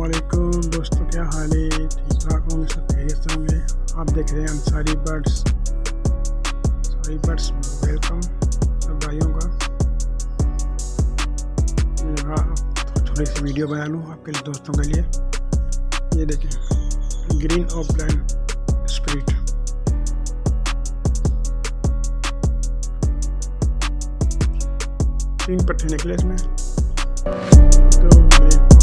अस्सलामुअलैकुम दोस्तों, क्या हाल है? ठीक ठाक होंगे, सब खैरियत से होंगे। आप देख रहे हैं अंसारी बर्ड्स। वेलकम सब भाइयों का। मैंने कहा थोड़ी सी वीडियो बना लूँ आपके लिए, दोस्तों के लिए। ये देखें, ग्रीन ओपलाइन स्प्रिट। तीन पट्टे निकले इसमें, तो